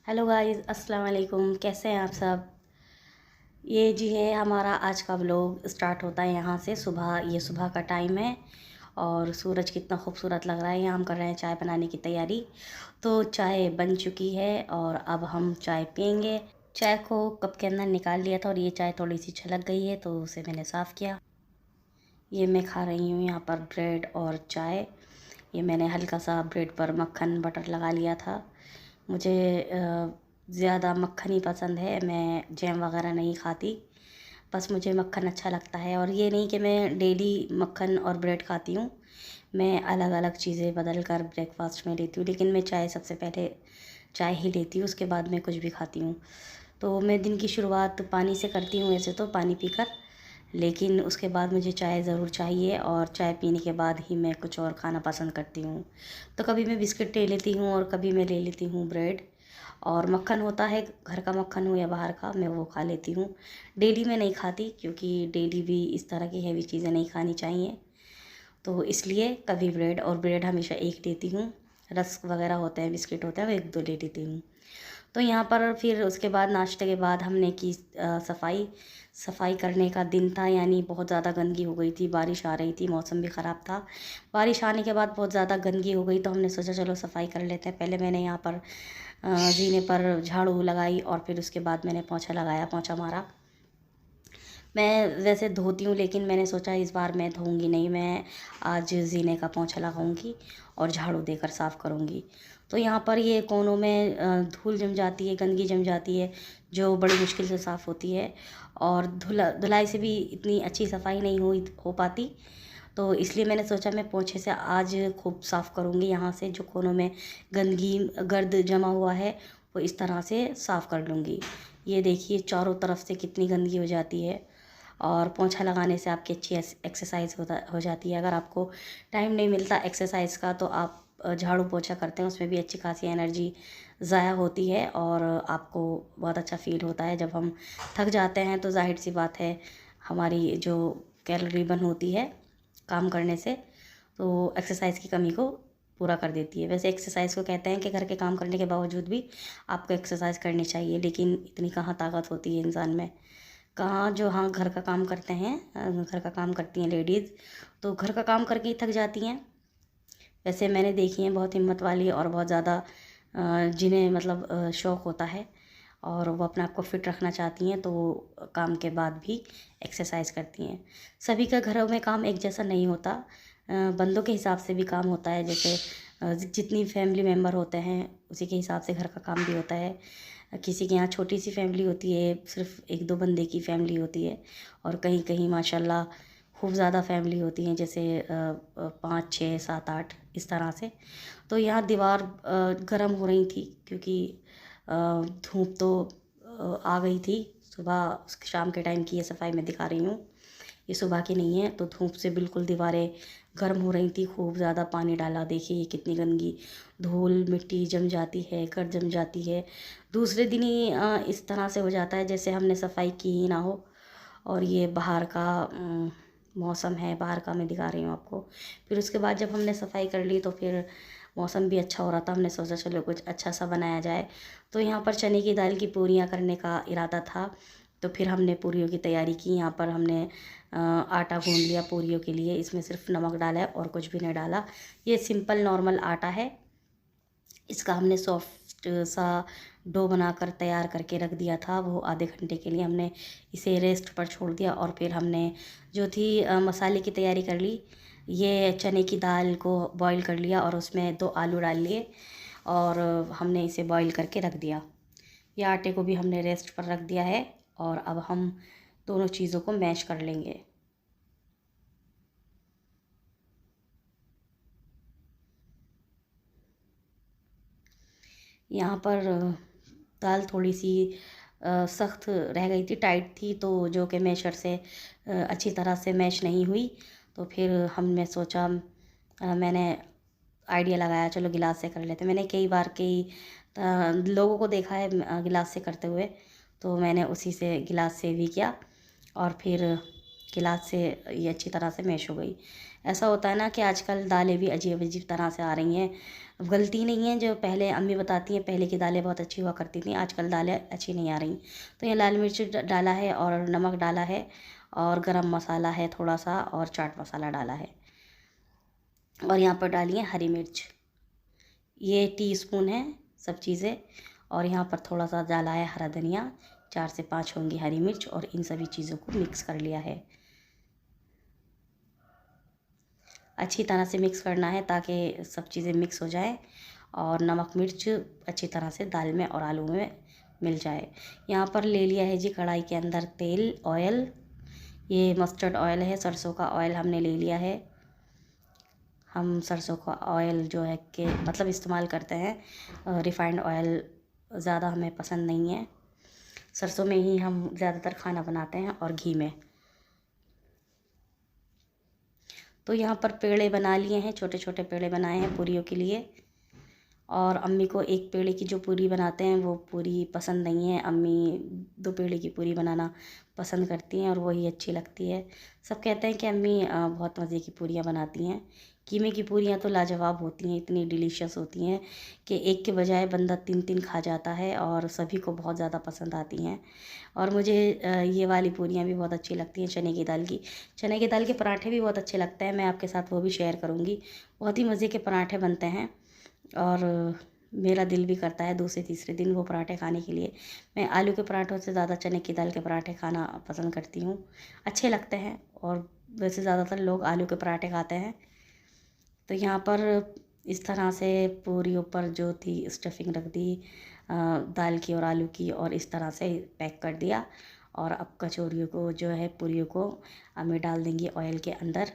Hello guys, अस्सलाम वालेकुम। कैसे हैं आप सब? ये जी है हमारा आज का व्लॉग। स्टार्ट होता है यहाँ से। ये सुबह का टाइम है और सूरज कितना खूबसूरत लग रहा है। यहाँ हम कर रहे हैं चाय बनाने की तैयारी। तो चाय बन चुकी है और अब हम चाय पियेंगे। चाय को कप के अंदर निकाल लिया था और ये चाय थोड़ी सी छलक गई है तो उसे मैंने साफ़ किया। ये मैं खा रही हूँ यहाँ पर ब्रेड और चाय। ये मैंने हल्का सा ब्रेड पर मक्खन बटर लगा लिया था। मुझे ज़्यादा मक्खन ही पसंद है, मैं जैम वगैरह नहीं खाती। बस मुझे मक्खन अच्छा लगता है और ये नहीं कि मैं डेली मक्खन और ब्रेड खाती हूँ। मैं अलग अलग चीज़ें बदल कर ब्रेकफास्ट में लेती हूँ, लेकिन मैं चाय सबसे पहले चाय ही लेती हूँ, उसके बाद मैं कुछ भी खाती हूँ। तो मैं दिन की शुरुआत पानी से करती हूँ वैसे तो, पानी पीकर, लेकिन उसके बाद मुझे चाय ज़रूर चाहिए और चाय पीने के बाद ही मैं कुछ और खाना पसंद करती हूँ। तो कभी मैं बिस्किट ले लेती हूँ और कभी मैं ले लेती हूँ ब्रेड। और मक्खन होता है, घर का मक्खन हो या बाहर का, मैं वो खा लेती हूँ। डेली मैं नहीं खाती क्योंकि डेली भी इस तरह की हैवी चीज़ें नहीं खानी चाहिए। तो इसलिए कभी ब्रेड, और ब्रेड हमेशा एक लेती हूँ। रस्क वगैरह होते हैं, बिस्किट होते हैं, वो एक दो ले लेती हूँ। तो यहाँ पर फिर उसके बाद नाश्ते के बाद हमने की सफाई। सफाई करने का दिन था, यानी बहुत ज़्यादा गंदगी हो गई थी, बारिश आ रही थी, मौसम भी ख़राब था। बारिश आने के बाद बहुत ज़्यादा गंदगी हो गई तो हमने सोचा चलो सफाई कर लेते हैं। पहले मैंने यहाँ पर जीने पर झाड़ू लगाई और फिर उसके बाद मैंने पोंछा लगाया, पोंछा मारा। मैं वैसे धोती हूँ लेकिन मैंने सोचा इस बार मैं धोऊंगी नहीं, मैं आज जीने का पोंछा लगाऊंगी और झाड़ू देकर साफ़ करूंगी। तो यहाँ पर ये कोनों में धूल जम जाती है, गंदगी जम जाती है, जो बड़ी मुश्किल से साफ़ होती है। और धुलाई से भी इतनी अच्छी सफाई नहीं हो पाती। तो इसलिए मैंने सोचा मैं पोंछे से आज खूब साफ़ करूँगी। यहाँ से जो कोनों में गंदगी गर्द जमा हुआ है वो इस तरह से साफ़ कर लूँगी। ये देखिए चारों तरफ से कितनी गंदगी हो जाती है। और पोंछा लगाने से आपकी अच्छी एक्सरसाइज हो जाती है। अगर आपको टाइम नहीं मिलता एक्सरसाइज का तो आप झाड़ू पोंछा करते हैं, उसमें भी अच्छी खासी एनर्जी ज़ाया होती है और आपको बहुत अच्छा फील होता है। जब हम थक जाते हैं तो जाहिर सी बात है हमारी जो कैलोरी बर्न होती है काम करने से, तो एक्सरसाइज की कमी को पूरा कर देती है। वैसे एक्सरसाइज को कहते हैं कि घर के काम करने के बावजूद भी आपको एक्सरसाइज करनी चाहिए, लेकिन इतनी कहाँ ताकत होती है इंसान में, कहाँ जो हाँ घर का काम करते हैं, घर का काम करती हैं लेडीज़, तो घर का काम करके ही थक जाती हैं। वैसे मैंने देखी हैं बहुत हिम्मत वाली और बहुत ज़्यादा जिन्हें मतलब शौक़ होता है और वो अपने आप को फिट रखना चाहती हैं, तो वो काम के बाद भी एक्सरसाइज करती हैं। सभी का घरों में काम एक जैसा नहीं होता, बंदों के हिसाब से भी काम होता है। जैसे जितनी फैमिली मेम्बर होते हैं उसी के हिसाब से घर का काम भी होता है। किसी के यहाँ छोटी सी फैमिली होती है, सिर्फ एक दो बंदे की फैमिली होती है, और कहीं कहीं माशाल्लाह खूब ज़्यादा फैमिली होती हैं, जैसे 5 6 7 8 इस तरह से। तो यहाँ दीवार गर्म हो रही थी क्योंकि धूप तो आ गई थी। सुबह शाम के टाइम की ये सफाई मैं दिखा रही हूँ, ये सुबह की नहीं है। तो धूप से बिल्कुल दीवारें गर्म हो रही थी, खूब ज़्यादा पानी डाला। देखिए ये कितनी गंदगी, धूल मिट्टी जम जाती है, कर जम जाती है। दूसरे दिन ही इस तरह से हो जाता है जैसे हमने सफाई की ही ना हो। और ये बाहर का मौसम है, बाहर का मैं दिखा रही हूँ आपको। फिर उसके बाद जब हमने सफाई कर ली तो फिर मौसम भी अच्छा हो रहा था, हमने सोचा चलो कुछ अच्छा सा बनाया जाए। तो यहाँ पर चने की दाल की पूरियाँ करने का इरादा था, तो फिर हमने पूरियों की तैयारी की। यहाँ पर हमने आटा गूंद लिया पूरियों के लिए, इसमें सिर्फ नमक डाला है और कुछ भी नहीं डाला। ये सिंपल नॉर्मल आटा है, इसका हमने सॉफ्ट सा डो बनाकर तैयार करके रख दिया था। वो आधे घंटे के लिए हमने इसे रेस्ट पर छोड़ दिया और फिर हमने जो थी मसाले की तैयारी कर ली। ये चने की दाल को बॉईल कर लिया और उसमें 2 आलू डाल लिए और हमने इसे बॉईल करके रख दिया। ये आटे को भी हमने रेस्ट पर रख दिया है और अब हम दोनों चीज़ों को मैश कर लेंगे। यहाँ पर दाल थोड़ी सी सख्त रह गई थी, टाइट थी, तो जो कि मैशर से अच्छी तरह से मैश नहीं हुई। तो फिर हमने सोचा मैंने आइडिया लगाया चलो गिलास से कर लेते। मैंने कई बार कई लोगों को देखा है गिलास से करते हुए, तो मैंने उसी से गिलास से भी किया और फिर गिलास से ये अच्छी तरह से मैश हो गई। ऐसा होता है ना कि आजकल दालें भी अजीब अजीब तरह से आ रही हैं। अब गलती नहीं है, जो पहले अम्मी बताती हैं पहले की दालें बहुत अच्छी हुआ करती थी, आजकल दालें अच्छी नहीं आ रही। तो ये लाल मिर्च डाला है और नमक डाला है और गरम मसाला है थोड़ा सा और चाट मसाला डाला है। और यहाँ पर डाली है हरी मिर्च, ये टीस्पून है सब चीज़ें। और यहाँ पर थोड़ा सा डाला है हरा धनिया, 4 से 5 होंगी हरी मिर्च, और इन सभी चीज़ों को मिक्स कर लिया है। अच्छी तरह से मिक्स करना है ताकि सब चीज़ें मिक्स हो जाए और नमक मिर्च अच्छी तरह से दाल में और आलू में मिल जाए। यहाँ पर ले लिया है जी कढ़ाई के अंदर तेल, ऑयल। ये मस्टर्ड ऑयल है, सरसों का ऑयल हमने ले लिया है। हम सरसों का ऑयल जो है कि मतलब इस्तेमाल करते हैं, रिफाइंड ऑयल ज़्यादा हमें पसंद नहीं है। सरसों में ही हम ज़्यादातर खाना बनाते हैं और घी में। तो यहाँ पर पेड़े बना लिए हैं, छोटे छोटे पेड़े बनाए हैं पूरियों के लिए। और अम्मी को एक पेड़े की जो पूरी बनाते हैं वो पूरी पसंद नहीं है, अम्मी 2 पेड़े की पूरी बनाना पसंद करती हैं और वही अच्छी लगती है। सब कहते हैं कि अम्मी बहुत मज़े की पूरियाँ बनाती हैं। कीमे की पूरियाँ तो लाजवाब होती हैं, इतनी डिलीशियस होती हैं कि एक के बजाय बंदा 3-3 खा जाता है और सभी को बहुत ज़्यादा पसंद आती हैं। और मुझे ये वाली पूरियाँ भी बहुत अच्छी लगती हैं, चने की दाल की। चने की दाल के पराठे भी बहुत अच्छे लगते हैं, मैं आपके साथ वो भी शेयर करूँगी। बहुत ही मज़े के पराठे बनते हैं और मेरा दिल भी करता है दूसरे तीसरे दिन वो पराठे खाने के लिए। मैं आलू के पराठों से ज़्यादा चने की दाल के पराठे खाना पसंद करती हूँ, अच्छे लगते हैं। और वैसे ज़्यादातर लोग आलू के पराठे खाते हैं। तो यहाँ पर इस तरह से पूरी ऊपर जो थी स्टफिंग रख दी दाल की और आलू की, और इस तरह से पैक कर दिया। और अब कचौरियों को जो है पूरियों को हमें डाल देंगे ऑयल के अंदर।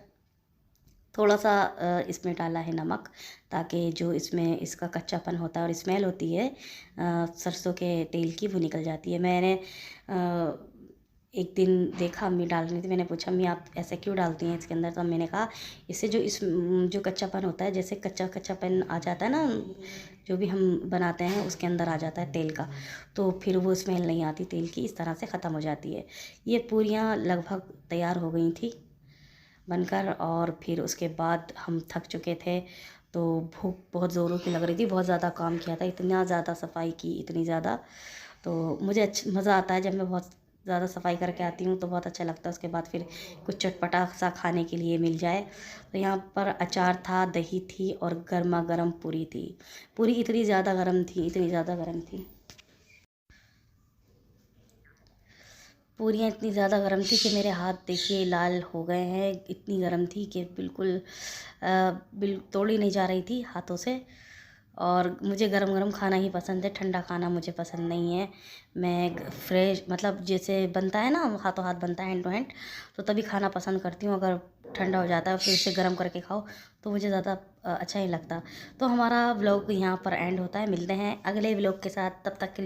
थोड़ा सा इसमें डाला है नमक ताकि जो इसमें इसका कच्चापन होता है और स्मेल होती है सरसों के तेल की, वो निकल जाती है। मैंने एक दिन देखा अम्मी डाल रही थी, मैंने पूछा अम्मी आप ऐसे क्यों डालती हैं इसके अंदर? तो अम्मी ने कहा इससे जो कच्चापन होता है, जैसे कच्चापन आ जाता है ना, जो भी हम बनाते हैं उसके अंदर आ जाता है तेल का, तो फिर वो स्मेल नहीं आती तेल की, इस तरह से ख़त्म हो जाती है। ये पूरियाँ लगभग तैयार हो गई थी बनकर। और फिर उसके बाद हम थक चुके थे तो भूख बहुत ज़ोरों की लग रही थी, बहुत ज़्यादा काम किया था, इतना ज़्यादा सफाई की, इतनी ज़्यादा। तो मुझे मज़ा आता है जब मैं बहुत ज़्यादा सफाई करके आती हूँ तो बहुत अच्छा लगता है। उसके बाद फिर कुछ चटपटा सा खाने के लिए मिल जाए। तो यहाँ पर अचार था, दही थी और गर्मा गर्म पूरी थी। पूरी इतनी ज़्यादा गर्म थी, इतनी ज़्यादा गर्म थी, पूरियाँ इतनी ज़्यादा गर्म थी कि मेरे हाथ देखिए लाल हो गए हैं। इतनी गर्म थी कि बिल्कुल तोड़ी नहीं जा रही थी हाथों से। और मुझे गरम गरम खाना ही पसंद है, ठंडा खाना मुझे पसंद नहीं है। मैं फ्रेश मतलब जैसे बनता है ना, हाथों हाथ बनता है हैंड टू हैंड, तो तभी खाना पसंद करती हूँ। अगर ठंडा हो जाता है फिर उसे गर्म करके खाओ तो मुझे ज़्यादा अच्छा नहीं लगता। तो हमारा व्लॉग यहाँ पर एंड होता है, मिलते हैं अगले व्लॉग के साथ, तब तक के लिए